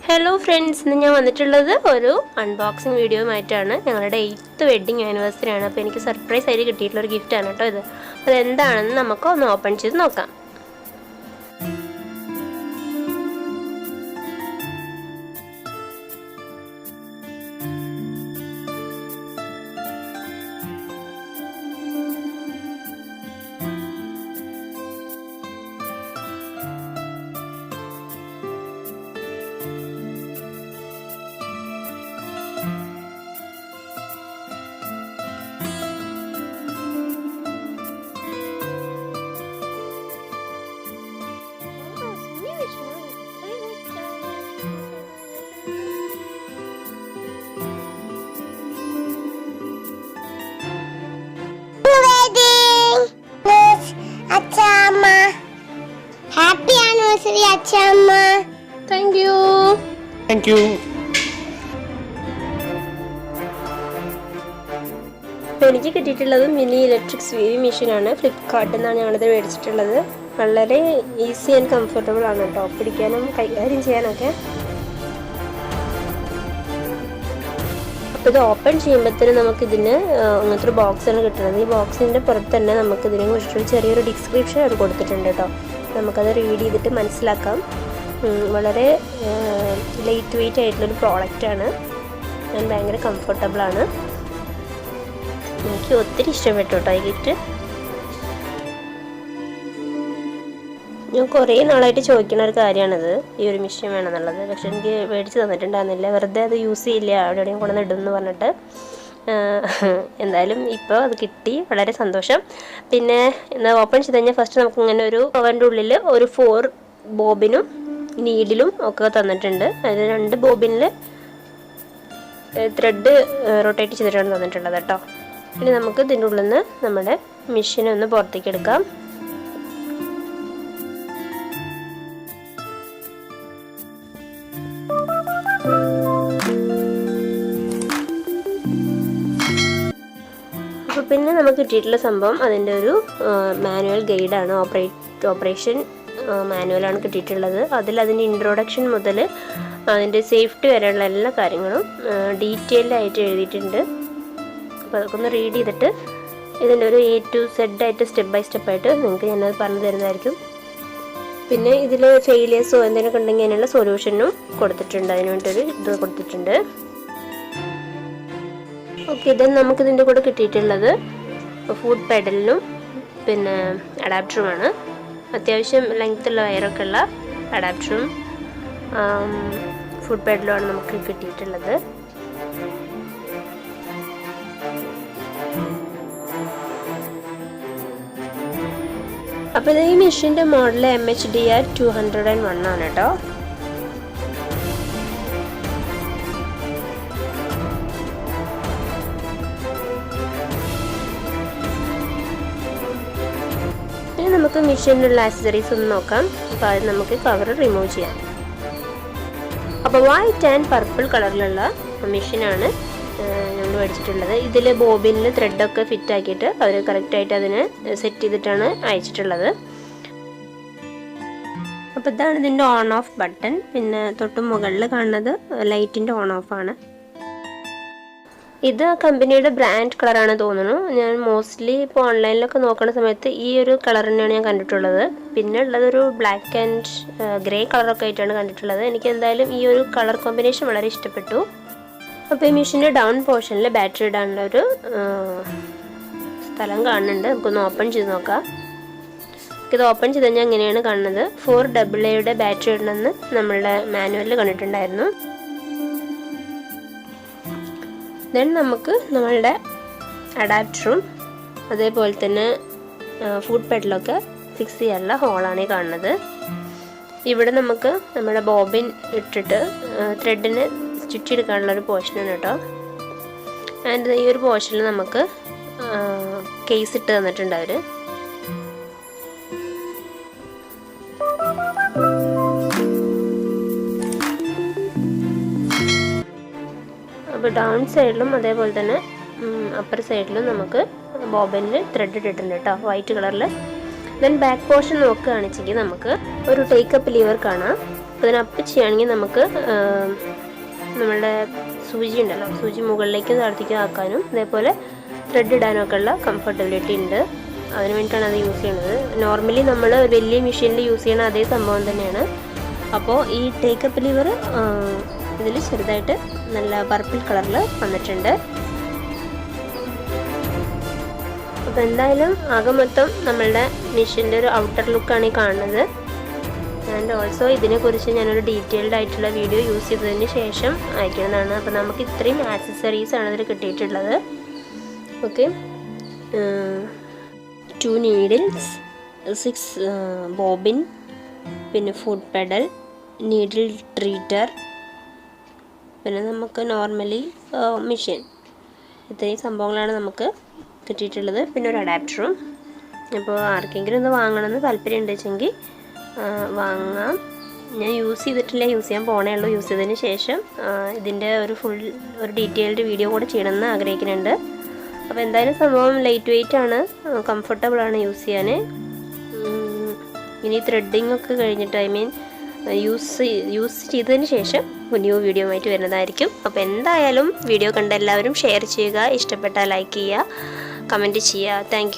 Hello friends, ഇന്ന് ഞാൻ വന്നിട്ടുള്ളത് ഒരു അൺബോക്സിങ് വീഡിയോയുമായിട്ടാണ്. ഞങ്ങളുടെ 8th വെഡ്ഡിങ് ആനിവേഴ്സറി ആണ്. അപ്പോൾ എനിക്ക് സർപ്രൈസ് ആയിട്ട് കിട്ടിയിട്ടുള്ളൊരു ഗിഫ്റ്റാണ് കേട്ടോ ഇത്. അതെന്താണെന്ന് നമുക്ക് ഒന്ന് ഓപ്പൺ ചെയ്ത് നോക്കാം. Happy anniversary, Achama. Thank you. Thank you. എനിക്ക് കിട്ടിയിട്ടുള്ളത് മിനി ഇലക്ട്രിക് സ്വീവിങ് മെഷീനാണ്. ഫ്ലിപ്കാർട്ടിൽ നിന്നാണ് ഞങ്ങളിത് മേടിച്ചിട്ടുള്ളത്. വളരെ ഈസി ആൻഡ് കംഫർട്ടബിൾ ആണ് കേട്ടോ, പിടിക്കാനും കൈകാര്യം ചെയ്യാനൊക്കെ. അപ്പോൾ ഇത് ഓപ്പൺ ചെയ്യുമ്പോഴത്തേനും നമുക്കിതിന് അങ്ങനത്തെ ഒരു ബോക്സാണ് കിട്ടുന്നത്. ഈ ബോക്സിൻ്റെ പുറത്ത് തന്നെ നമുക്കിതിനെ കുറിച്ചൊരു ചെറിയൊരു ഡിസ്ക്രിപ്ഷൻ അവർ കൊടുത്തിട്ടുണ്ട് കേട്ടോ. നമുക്കത് റീഡ് ചെയ്തിട്ട് മനസ്സിലാക്കാം. വളരെ ലൈറ്റ് വെയ്റ്റ് ആയിട്ടുള്ളൊരു പ്രോഡക്റ്റാണ്. ഞാൻ ഭയങ്കര കംഫർട്ടബിളാണ്. എനിക്ക് ഒത്തിരി ഇഷ്ടപ്പെട്ടു കേട്ടോ ഈ ഗിഫ്റ്റ്. ഞാൻ കുറേ നാളായിട്ട് ചോദിക്കുന്ന ഒരു കാര്യമാണിത്, ഈ ഒരു മെഷീൻ വേണമെന്നുള്ളത്. പക്ഷെ എനിക്ക് മേടിച്ച് തന്നിട്ടുണ്ടായിരുന്നില്ല. വെറുതെ അത് യൂസ് ചെയ്യില്ല, അവിടെ എവിടെയും കൊണ്ടുവന്ന് ഇടുമെന്ന് പറഞ്ഞിട്ട്. എന്തായാലും ഇപ്പോൾ അത് കിട്ടി, വളരെ സന്തോഷം. പിന്നെ എന്താ ഓപ്പൺ ചെയ്ത് കഴിഞ്ഞാൽ ഫസ്റ്റ് നമുക്ക് ഇങ്ങനെ ഒരു കവറിൻ്റെ ഉള്ളിൽ ഒരു 4 ബോബിനും നീഡിലും ഒക്കെ തന്നിട്ടുണ്ട്. അതിൽ 2 ബോബിനിൽ ത്രെഡ് റൊട്ടേറ്റ് ചെയ്തിട്ടാണ് തന്നിട്ടുള്ളത് കേട്ടോ. ഇനി നമുക്ക് ഇതിൻ്റെ ഉള്ളിൽ നിന്ന് നമ്മുടെ മെഷീനെ ഒന്ന് പുറത്തേക്ക് എടുക്കാം. അപ്പോൾ പിന്നെ നമുക്ക് കിട്ടിയിട്ടുള്ള സംഭവം അതിൻ്റെ ഒരു മാനുവൽ ഗൈഡാണ്. ഓപ്പറേഷൻ മാനുവലാണ് കിട്ടിയിട്ടുള്ളത്. അതിൻ്റെ ഇൻട്രൊഡക്ഷൻ മുതൽ അതിൻ്റെ സേഫ്റ്റി വരെയുള്ള എല്ലാ കാര്യങ്ങളും ഡീറ്റെയിൽഡായിട്ട് എഴുതിയിട്ടുണ്ട്. അപ്പോൾ അതൊക്കെ ഒന്ന് റീഡ് ചെയ്തിട്ട് ഇതിൻ്റെ ഒരു A to Z ആയിട്ട് സ്റ്റെപ്പ് ബൈ സ്റ്റെപ്പായിട്ട് നിങ്ങൾക്ക് ഞാനത് പറഞ്ഞു തരുന്നതായിരിക്കും. പിന്നെ ഇതിൽ ഫെയിലിയേഴ്സോ എന്തെങ്കിലുമൊക്കെ ഉണ്ടെങ്കിൽ അതിനുള്ള സൊല്യൂഷനും കൊടുത്തിട്ടുണ്ട്. അതിന് വേണ്ടിയൊരു ഇത് കൊടുത്തിട്ടുണ്ട്. ഓക്കെ, ദെൻ നമുക്കിതിൻ്റെ കൂടെ കിട്ടിയിട്ടുള്ളത് ഫുഡ് പെഡലിനും പിന്നെ അഡാപ്റ്ററുമാണ്. അത്യാവശ്യം ലെങ്ത്തുള്ള വയറൊക്കെ ഉള്ള അഡാപ്റ്ററും ഫുഡ് പെഡലുമാണ് നമുക്ക് കിട്ടിയിട്ടുള്ളത്. അപ്പോൾ ഈ മെഷീൻ്റെ മോഡൽ MHDR 201 ആണ് കേട്ടോ. ഇനി നമുക്ക് മെഷീനിലുള്ള ആക്സസറീസ് ഒന്ന് നോക്കാം. അപ്പോൾ അത് നമുക്ക് കവർ റിമൂവ് ചെയ്യാം. അപ്പോൾ വൈറ്റ് ആൻഡ് പർപ്പിൾ കളറിലുള്ള മെഷീനാണ് ഞങ്ങൾ മേടിച്ചിട്ടുള്ളത്. ഇതിൽ ബോബിനിൽ ത്രെഡൊക്കെ ഫിറ്റ് ആക്കിയിട്ട് അവർ കറക്റ്റായിട്ട് അതിനെ സെറ്റ് ചെയ്തിട്ടാണ് അയച്ചിട്ടുള്ളത്. അപ്പോൾ ഇതാണ് ഇതിൻ്റെ ഓൺ ഓഫ് ബട്ടൺ. പിന്നെ തൊട്ട് മുകളിൽ കാണുന്നത് ലൈറ്റിൻ്റെ ഓൺ ഓഫ് ആണ്. ഇത് കമ്പനിയുടെ ബ്രാൻഡ് കളറാണ് തോന്നുന്നു. ഞാൻ മോസ്റ്റ്ലി ഇപ്പോൾ ഓൺലൈനിലൊക്കെ നോക്കുന്ന സമയത്ത് ഈ ഒരു കളർ തന്നെയാണ് ഞാൻ കണ്ടിട്ടുള്ളത്. പിന്നെ ഉള്ളതൊരു ബ്ലാക്ക് ആൻഡ് ഗ്രേ കളറൊക്കെ ആയിട്ടാണ് കണ്ടിട്ടുള്ളത്. എനിക്ക് എന്തായാലും ഈ ഒരു കളർ കോമ്പിനേഷൻ വളരെ ഇഷ്ടപ്പെട്ടു. അപ്പോൾ ഈ മെഷീൻ്റെ ഡൗൺ പോർഷനിൽ ബാറ്ററി ഇടാനുള്ള ഒരു സ്ഥലം കാണുന്നുണ്ട്. നമുക്കൊന്ന് ഓപ്പൺ ചെയ്ത് നോക്കാം. ഇത് ഓപ്പൺ ചെയ്ത് കഴിഞ്ഞാൽ എങ്ങനെയാണ് കാണുന്നത്. 4AA ബാറ്ററി ഇടണമെന്ന് നമ്മളുടെ മാനുവലിൽ കണ്ടിട്ടുണ്ടായിരുന്നു. ദെൻ നമുക്ക് നമ്മളുടെ അഡാപ്റ്ററും അതേപോലെ തന്നെ ഫുഡ് പെഡലൊക്കെ ഫിക്സ് ചെയ്യാനുള്ള ഹോളാണ് ഈ കാണുന്നത്. ഇവിടെ നമുക്ക് നമ്മുടെ ബോബിൻ ഇട്ടിട്ട് ത്രെഡിന് ചുറ്റിയെടുക്കാനുള്ളൊരു പോർഷനാണ് കേട്ടോ. ആൻഡ് ഈ ഒരു പോർഷനിൽ നമുക്ക് കേസ് ഇട്ട് തന്നിട്ടുണ്ട് അവർ. അപ്പോൾ ഡൗൺ സൈഡിലും അതേപോലെ തന്നെ അപ്പർ സൈഡിലും നമുക്ക് ബോബിനിൽ ത്രെഡ് ഇട്ടിട്ടുണ്ട് കേട്ടോ, വൈറ്റ് കളറിൽ. ദെൻ ബാക്ക് പോർഷൻ നോക്കുകയാണെന്നുവെച്ചെങ്കിൽ നമുക്ക് ഒരു ടേക്കപ്പ് ലീവർ കാണാം. അപ്പോൾ ഇതിന് അപ്പ് ചെയ്യുകയാണെങ്കിൽ നമുക്ക് നമ്മളുടെ സൂചി ഉണ്ടല്ലോ, സൂചി മുകളിലേക്ക് താഴ്ത്തിക്ക് ആക്കാനും അതേപോലെ ത്രെഡ് ഇടാനും ഒക്കെ ഉള്ള കംഫർട്ടബിലിറ്റി ഉണ്ട്. അതിന് വേണ്ടിയിട്ടാണ് അത് യൂസ് ചെയ്യുന്നത്. നോർമലി നമ്മൾ വലിയ മെഷീനിൽ യൂസ് ചെയ്യുന്ന അതേ സംഭവം തന്നെയാണ്. അപ്പോൾ ഈ ടേക്കപ്പ് ലിവർ ഇതിൽ ചെറുതായിട്ട് നല്ല പർപ്പിൾ കളറിൽ വന്നിട്ടുണ്ട്. അപ്പോൾ എന്തായാലും ആകെ മൊത്തം നമ്മളുടെ മെഷീൻ്റെ ഒരു ഔട്ടർ ലുക്കാണ് ഈ കാണുന്നത്. ആൻഡ് ഓൾസോ ഇതിനെക്കുറിച്ച് ഞാനൊരു ഡീറ്റെയിൽഡ് ആയിട്ടുള്ള വീഡിയോ യൂസ് ചെയ്തതിന് ശേഷം അയക്കുന്നതാണ്. അപ്പോൾ നമുക്ക് ഇത്രയും ആക്സസറീസാണ് ഇതിൽ കിട്ടിയിട്ടുള്ളത്. ഓക്കെ, 2 നീഡിൽസ്, 6 ബോബിൻ, പിന്നെ ഫുഡ് പെഡൽ, നീഡിൽ ട്രീറ്റർ, പിന്നെ നമുക്ക് നോർമലി മെഷീൻ, ഇത്രയും സംഭവങ്ങളാണ് നമുക്ക് കിട്ടിയിട്ടുള്ളത്. പിന്നെ ഒരു അഡാപ്റ്ററും. അപ്പോൾ ആർക്കെങ്കിലും ഒന്ന് വാങ്ങണമെന്ന് താല്പര്യം ഉണ്ടെങ്കിൽ വാങ്ങാം. ഞാൻ യൂസ് ചെയ്തിട്ടില്ല, യൂസ് ചെയ്യാൻ പോണേ ഉള്ളൂ. യൂസ് ചെയ്തതിന് ശേഷം ഇതിൻ്റെ ഒരു ഡീറ്റെയിൽഡ് വീഡിയോ കൂടെ ചെയ്യണമെന്ന് ആഗ്രഹിക്കുന്നുണ്ട്. അപ്പോൾ എന്തായാലും സംഭവം ലൈറ്റ് വെയിറ്റ് ആണ്, കംഫർട്ടബിളാണ് യൂസ് ചെയ്യാൻ. ഇനി ത്രെഡിങ് ഒക്കെ കഴിഞ്ഞിട്ട് യൂസ് ചെയ്തതിന് ശേഷം ന്യൂ വീഡിയോ ആയിട്ട് വരുന്നതായിരിക്കും. അപ്പോൾ എന്തായാലും വീഡിയോ കണ്ട എല്ലാവരും ഷെയർ ചെയ്യുക, ഇഷ്ടപ്പെട്ടാൽ ലൈക്ക് ചെയ്യുക, കമൻറ്റ് ചെയ്യുക. താങ്ക്